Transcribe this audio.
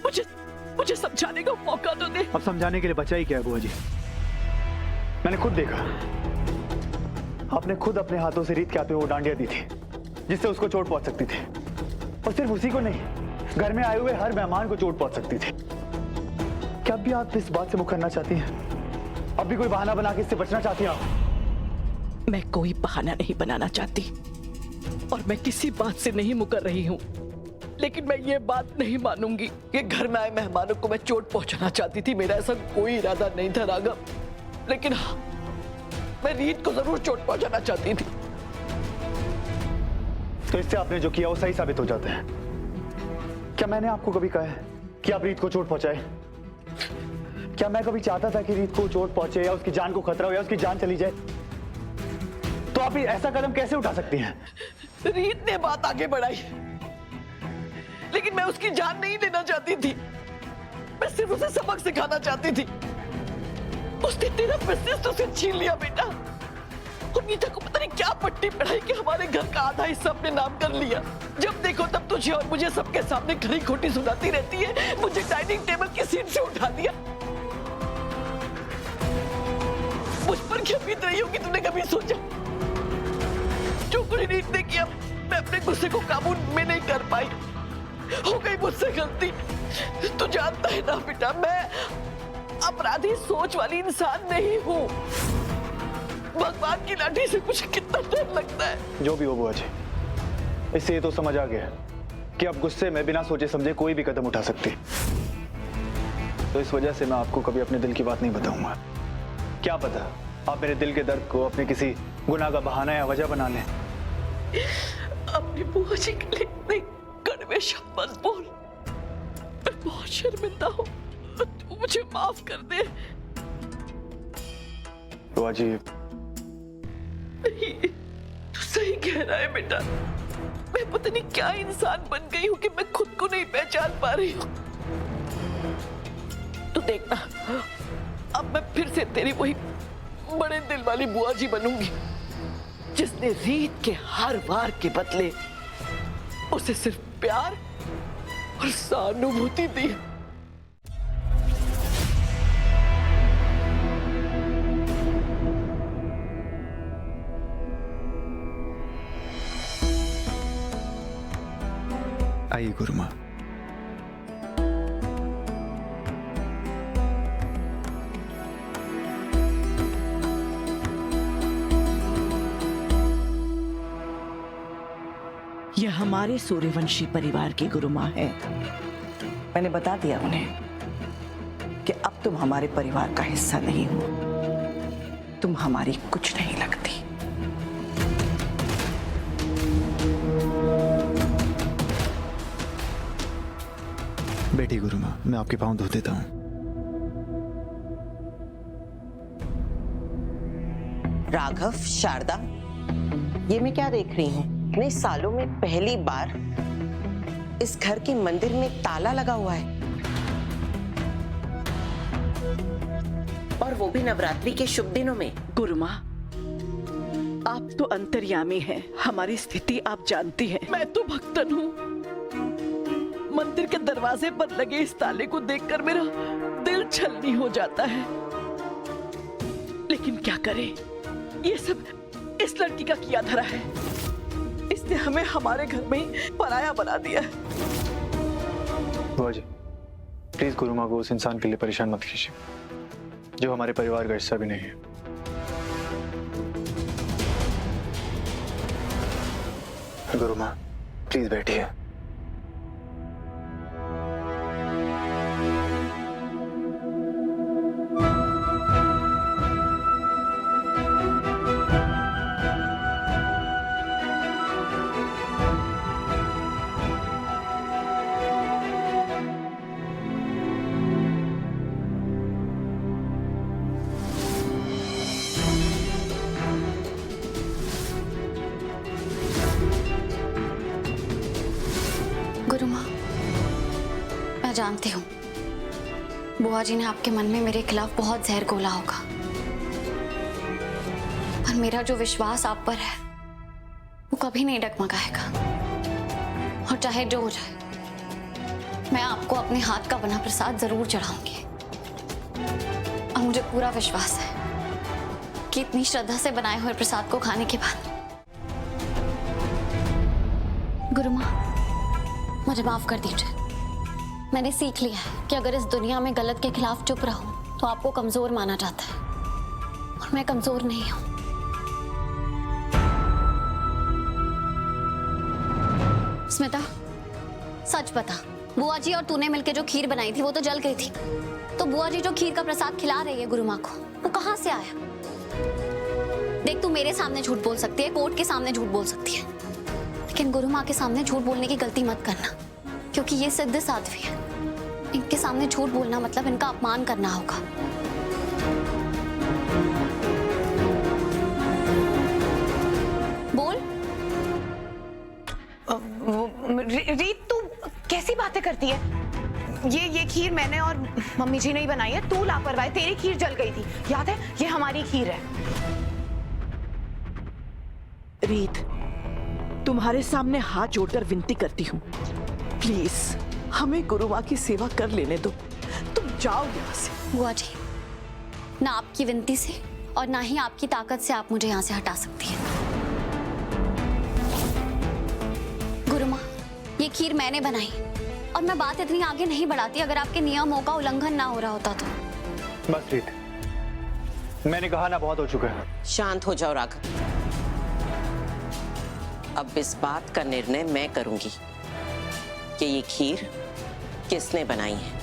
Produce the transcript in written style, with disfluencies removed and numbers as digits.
मुझे मुझे समझाने का मौका तो दे। अब समझाने के लिए बचा ही क्या है बुआ जी? मैंने खुद देखा, आपने खुद अपने हाथों से रीत के हाथ में वो डांडिया दी थी जिससे उसको चोट पहुंच सकती थी, और सिर्फ उसी को नहीं, घर में आए हुए हर मेहमान को चोट पहुंच सकती थी। क्या अब भी आप इस बात से मुकरना चाहती हैं? अब भी कोई बहाना बना के इससे बचना चाहती हैं आप? मैं कोई बहाना नहीं बनाना चाहती और मैं किसी बात से नहीं मुकर रही हूँ, लेकिन मैं ये बात नहीं मानूंगी कि घर में आए मेहमानों को मैं चोट पहुंचाना चाहती थी। मेरा ऐसा कोई इरादा नहीं था राघव, लेकिन हाँ, मैं रीत को जरूर चोट पहुंचाना चाहती थी। तो इससे आपने जो किया वो सही साबित हो जाता है। क्या मैंने आपको कभी कहा है कि आप रीत को चोट पहुंचाए? क्या मैं कभी चाहता था कि रीत को चोट पहुंचे या उसकी जान को खतरा हो या उसकी जान चली जाए? तो आप ऐसा कदम कैसे उठा सकती हैं? रीत ने बात आगे बढ़ाई, लेकिन मैं उसकी जान नहीं लेना चाहती थी। मैं सिर्फ उसे सबक सिखाना चाहती थी। उसने तेरा बिजनेस तो उसे छीन लिया बेटा। मीता को पता नहीं क्या पट्टी पढ़ाई कि हमारे घर का आधा हिस्सा अपने नाम कर लिया। जब देखो तब तुझे और मुझे सबके सामने खरी खोटी सुनाती रहती है। मुझे डाइनिंग टेबल की सीट से उठा दिया। मुझ पर क्या बीत रही होगी तूने कभी सोचा? जो कुछ रीत ने किया, मैं अपने गुस्से को काबू में नहीं कर पाई। हो गई मुझसे गलती। तू जानता है ना बेटा, मैं अपराधी सोच वाली इंसान नहीं हूँ। भगवान की लाठी से मुझे कितना डर लगता है। जो भी हो बुआ जी, इससे ये तो समझ आ गया कि आप गुस्से में बिना सोचे समझे कोई भी कदम उठा सकती। तो इस वजह से मैं आपको कभी अपने दिल की बात नहीं बताऊंगा। क्या पता आप मेरे दिल के दर्द को अपने किसी गुनाह का बहाना या वजह बना लें। अपनी बुआ जी के लिए इतने कड़वे शब्द मत बोल। मैं बहुत शर्मिंदा हूँ, तू मुझे माफ कर दे। बुआ जी, नहीं, तू सही कह रहा है बेटा। मैं पता नहीं क्या इंसान बन गई हूँ कि मैं खुद को नहीं पहचान पा रही हूँ। तू देखना, अब मैं फिर से तेरी वही बड़े दिल वाली बुआ जी बनूंगी, जिसने रीत के हर वार के बदले उसे सिर्फ प्यार और सहानुभूति दी। आइए गुरुमा। यह हमारे सूर्यवंशी परिवार की गुरुमा है। मैंने बता दिया उन्हें कि अब तुम हमारे परिवार का हिस्सा नहीं हो। तुम हमारी कुछ नहीं लगती। बेटी गुरुमा, मैं आपके पांव धो देता हूं। राघव, शारदा, ये मैं क्या देख रही हूँ? इतने सालों में पहली बार इस घर के मंदिर में ताला लगा हुआ है, और वो भी नवरात्रि के शुभ दिनों में। गुरुमा, आप तो अंतर्यामी हैं, हमारी स्थिति आप जानती हैं। मैं तो भक्तन हूँ। मंदिर के दरवाजे पर लगे इस ताले को देखकर मेरा दिल छलनी हो जाता है, लेकिन क्या करें, ये सब इस लड़की का किया धरा है। इसने हमें हमारे घर में पराया बना दिया है। बुआ जी, प्लीज गुरुमा को उस इंसान के लिए परेशान मत कीजिए जो हमारे परिवार का हिस्सा भी नहीं है। गुरुमा, प्लीज बैठिए। गुरुमा, मैं जानती हूँ बुआ जी ने आपके मन में मेरे खिलाफ बहुत जहर घोला होगा, पर मेरा जो विश्वास आप पर है वो कभी नहीं डगमगाएगा। और चाहे जो हो जाए, मैं आपको अपने हाथ का बना प्रसाद जरूर चढ़ाऊंगी। और मुझे पूरा विश्वास है कि इतनी श्रद्धा से बनाए हुए प्रसाद को खाने के बाद गुरु माँ मुझे माफ कर दीजिए। मैंने सीख लिया है कि अगर इस दुनिया में गलत के खिलाफ चुप रहूं तो आपको कमजोर माना जाता है, और मैं कमजोर नहीं हूं। स्मिता, सच बता, बुआ जी और तूने मिलकर जो खीर बनाई थी वो तो जल गई थी, तो बुआ जी जो खीर का प्रसाद खिला रही है गुरु माँ को, वो कहाँ से आया? देख, तू मेरे सामने झूठ बोल सकती है, कोर्ट के सामने झूठ बोल सकती है, लेकिन गुरु माँ के सामने झूठ बोलने की गलती मत करना, क्योंकि ये सिद्ध साध्वी है। इनके सामने झूठ बोलना मतलब इनका अपमान करना होगा। बोल। रीत, तू कैसी बातें करती है? ये खीर मैंने और मम्मी जी ने ही बनाई है। तू लापरवाह है, तेरी खीर जल गई थी, याद है? ये हमारी खीर है। रीत, तुम्हारे सामने हाथ जोड़कर विनती करती हूँ, प्लीज हमें गुरु माँ की सेवा कर लेने दो। तुम जाओ यहाँ से। बुआ जी, ना आपकी विनती से और ना ही आपकी ताकत से आप मुझे यहाँ से हटा सकती हैं। गुरु माँ, ये खीर मैंने बनाई और मैं बात इतनी आगे नहीं बढ़ाती अगर आपके नियमों का उल्लंघन ना हो रहा होता तो। बस रीत, मैंने कहा ना, बहुत हो चुका है। शांत हो जाओ राघव। अब इस बात का निर्णय मैं करूंगी कि ये खीर किसने बनाई है।